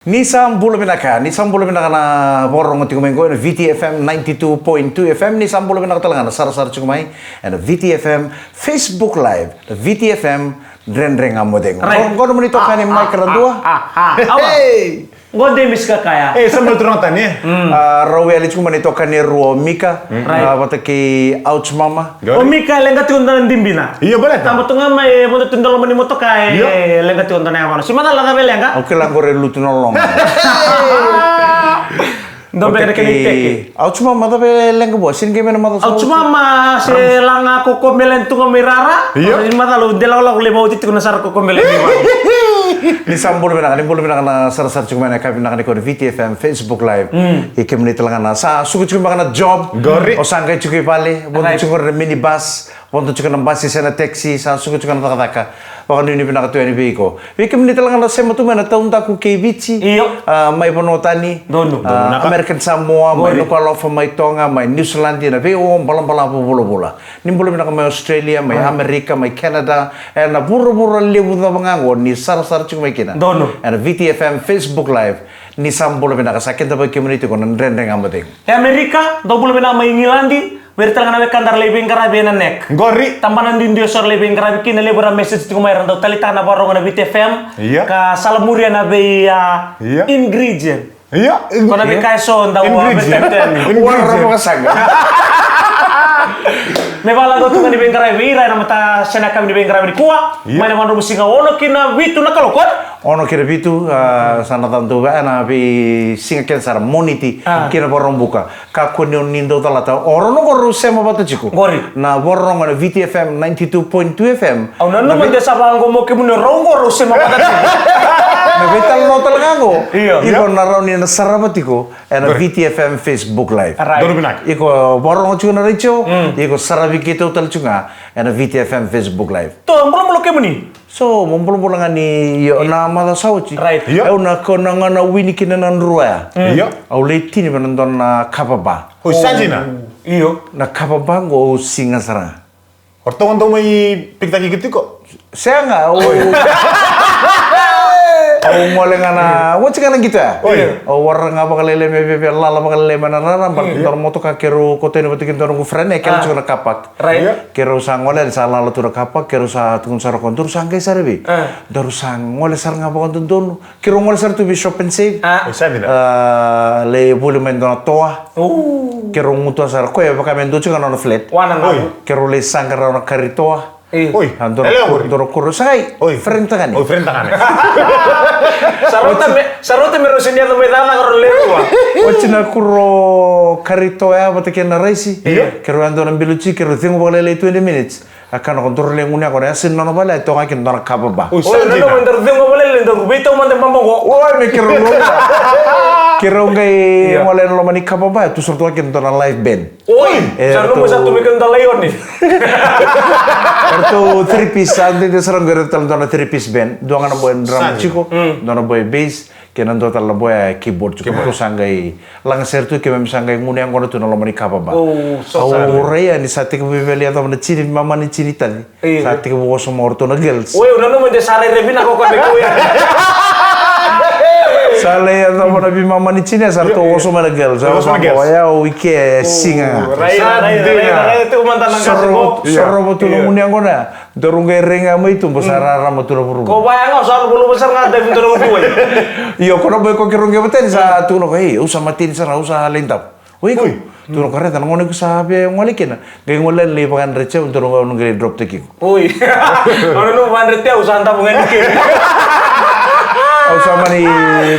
Nisambula pinaka na borong ti kumengo na VTFM 92.2 FM nisambula pinaka talaga na sar chumay and VTFM Facebook Live VTFM dren amodeng. Kono mo nito kanin mic randua. Hey. Ngonde miska kaya. Sambal turungan ni. Raweli cuma nito kanin ruo Mika. Bataki ouch mama. O Mika lenga tiundan dimbina. Iya boleh. Tambo tunga mai mo tundalo mani moto kai lenga tiundan ya mana. Simana langa belenga. Oke lang gore lutu nolong. Dombe na kinite. Ouch mama da belenga bo sin game na mata. Ouch mama se langa koko melen tunga mirara. Ini mata lu delala ule mau titu na sar koko melen ni. Nisambul pinaka na sar cuma na kami na ko VTFM Facebook Live. Ike menit lang na sa suku cuma na job. Gori. O sangkay cukup pali. Bonto cukup minibus. Bonto cukup na bus sa na taxi. Sa suku cukup na taka. Baka nini pinaka tuwa ni Biko. Ike menit lang na sema tu mana taon ta ku KBC. Iyo. May panotani. Dono. American Samoa. May Nuku'alofa. May Tonga. May New Zealand. Na Biko balang bola. Nimbolo pinaka may Australia. May Amerika. May Canada. Na puro libu na mga ni sar cuma kina. Dono. And VTFM Facebook Live ni sambolo pinaka sa akin tapos community ko ng rendeng amading. Amerika, double bina may Ngilandi. Bertal nga kandar lebeng karabi na nek. Gori. Tambanan din Dios or lebeng karabi kina lebora message ti kumayran daw talita na barong na VTFM. Iya. Ka salamuria na be Iya. ingredient. Iya. Kung na be kaison daw Ingredient. Warna mo kasanga. Me bala go tunga ni bengkara vira na mata sena kami ni bengkara di kuwa. Mai na manu musinga ono kina witu na kalokot. Ono kira bitu sana tantu ba na bi singa ken sar moniti kira borong buka. Ka kunyon nindo talata orono koru sema batu chiku. Gori. Na borong na VTFM 92.2 FM. Au nanu man desa bang mo ke mun rongo ro sema batu. Na vital no talagango. Iya. Iko naroni na sarabatiko and VTFM Facebook Live. Dono binak. Iko borong chuna richo. Iko sarabi kita utal chunga and VTFM Facebook Live. To mulo ke muni. So, mumpul-pulangan ni yo na mata sauci. Right. Au na kona ngana wini kina nan ruaya. Iya. Au leti ni penonton na kapaba. Hoi sajina. Iyo. Na kapaba go singa sara. Ortongan to may piktaki gitu kok. Saya nggak. Au mulai ngana, what's ngana gitu ya? Oh iya. Au warna ngapa kalele mebe lala kalele mana nana bar moto ka keru kote ni batikin torong friend e kelo cuna kapak. Right. Keru sangole sa lala tura kapak keru sa tungun sara kontur sangkai sarbi. Daru sangole sar ngapa kontun don. Keru ngole sar tu bi shop and save. Sajina. Le bulu mendona toa. Keru mutua sar ko ya baka mendo cuna no flat. Wana ngabu. Keru le sangkara no karitoa. Oi. Doro kuru sai. Oi. Friend tangan. Oi, friend tangan. Sarota merusin dia to medana karo lewa. Ochina kuro karito ya bataken na raisi. Iya. Kero ando na biluchi kero tingo balele 20 minutes. Akan kontrol lengunya ko na sin no bala to ngakin dona kapaba. Oi, Oh, nanu man der dengo boleh lendo bito man demambo go. Wah, me kero lo. Kero ngai ngole lo mani kapaba tu surtu ngakin dona live band. Oi, sarno mo sa tumikan dalayon ni. Kartu 3 piece ande de sarang gere tal dona 3 piece band. Doanga na boy drum chiko, dona boy bass, kenan do tal boy keyboard chiko to sangai. Lang sertu ke mem sangai ngune ang tu na lo mani kapaba. Oh, so Rea ni sa tika bibeli atau na chini mama ni chini tali. Sa tika buko sa morto na girls. Oi, nanu man de sare revina ko kan ko ya. Sale atau na bi mama ni chini sa to woso na girls. Sa Woso na girls. ya wike singa. Rai tu man tanang kasi ko. Soro mo tulong muni ang kona. Dorong kay renga mo itu besar mo tulong puru. Ko bayang sa bulu besar nga dai pintu ko. Iyo kono boy ko kirong gebeten sa tuno ko hey usa matin sa usa lentap. Oi ko. Tuno kare tan ngone ko sabe ngolikin. Gay ngolen le pakan reche untuk ngone drop teki. Oi. Ono man rete usan ta bungan dikit. Usah mani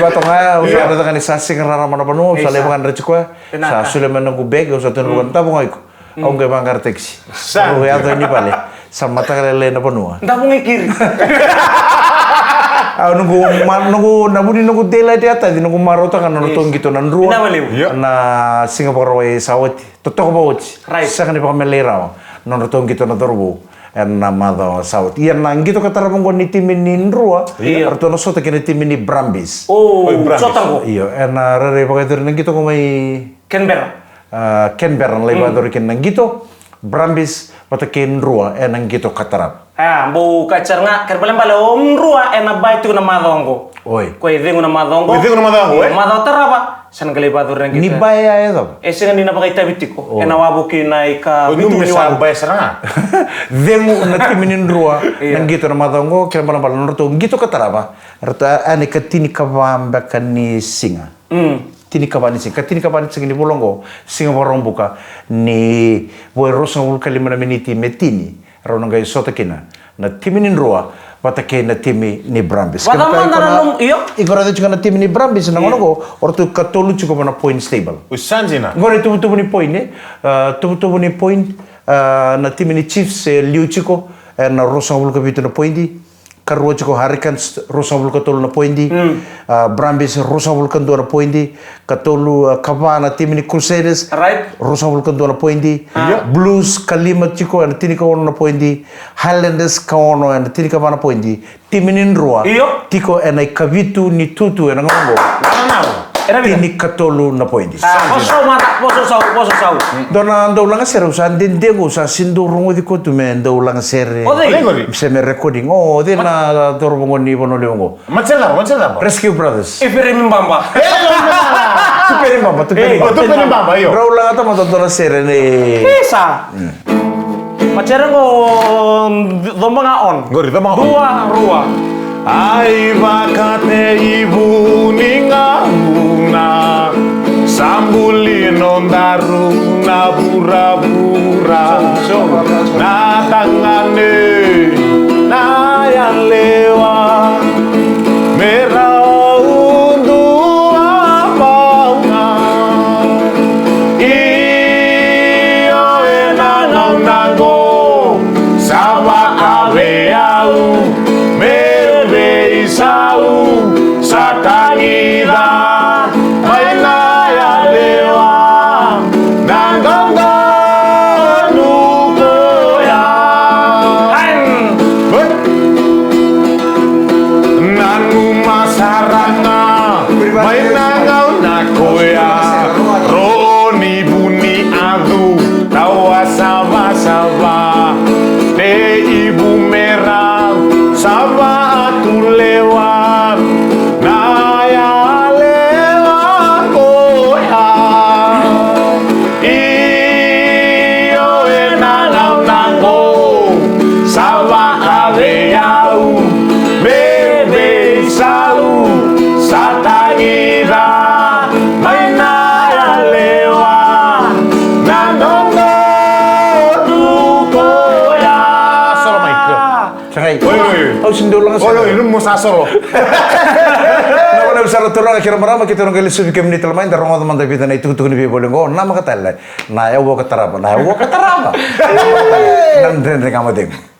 batong ha, usah ada kan isasi karena mana panu, usah lebakan rezeki sa sule menunggu beg, usah tunu kan tabung aiku. Au ngai bangkar taxi. Ru ya to ni pale. Sama ta kale na panu. Nda bungi kiri. Au nunggu dela dia tadi nunggu marota kan nonton gitu nan ruang. Na Singapore way sawat. Totok bawut. Sa kan pa melera. Nonton gitu na dorbo. Nama do saut. Iya nang gitu kata rabong ko ni timin rua. Arto no sota kini timin ni Brambis. Oh, sotang ko. Iyo, rare pakai tur nang gitu ko may Canberra. Canberra lay ba kin nang gitu. Brambis patakin rua enang gitu katarap. Bu kacar nga kerbalem balom rua ena bai tu na madongo. Oi. Ko edengu na madongo. Edengu na madongo, Madongo terapa? San kali batur nang Ni kita. baya itu. Esengan dina pakai tabitiko. Ena wabuki na ika Itu bitu ni bisa wabu. bayar serang. Dengu na timinin rua nang gitu na madongo kerbalam balan norto gitu katarapa. Rata ane katini kabamba kani singa. Tini kabani singa ni bolongo singa borong buka ni boy rosang ul kalimana meniti metini rona gai sota kina na timinin rua batake na timi ni Brambis. Iyo. Igora de na timi ni Brambis na ngono ortu katolu chuko na point stable. Usanjina. Ngore tubu ni point tubu ni point na timi ni Chiefs liu chuko na rosang ul kabitu na pointi. Karua chiko Hurricanes rosang ul katolu na pointi. Brambis rosang ul kandu na pointi. Katolu Kavana timi ni Crusaders. Right. Rosang ul kandu na pointi. Blues kalima chiko na tini kawono na pointi. Highlanders kawono na tini kavana pointi. Timi ni Nrua. Iyo. Tiko na kavitu ni tutu na ngongo. Tini katolu na pointi. Poso mata, poso sau. Dona anda ulang ser usan dendengo sa sindu rungu di kotu me anda ulang ser. Bisa me recording. Oh, dia na torbongo ni bono leongo. Macam apa? Rescue Brothers. Ifere mimbamba. Tu peri mama, tu peri mama. Tu peri mama, yo. Bro ulang ata mata dona ser ni. Bisa. Macam ngo dombanga on. Gori, dombanga on. Dua rua. Ai vakate ibu ningahuna sambulino ndaruna bura-bura na tangane na yang lewa merah undu apauna iyo enango sama kabeau Isau satangida maina ya lewa nanganga nukoya nanu masaranga maina ngau nakoya roni buni adu tawa sama te ibu merah sama lewat naya lewat koya iyo enang nango sawa kabeau bebe salu satagira mainaya lewat nanongo tukoya solo Michael Sangai. Oh, sindu ulang ser. Oh, ini musa solo. Nama bisa turun akhirnya merama kita orang kali sufi kemini telmain darong teman tapi tanah itu tuh nih boleh ngomong nama kata lain. Nah ya wo kata apa? Nah wo kata apa? Nanti kamu tengok.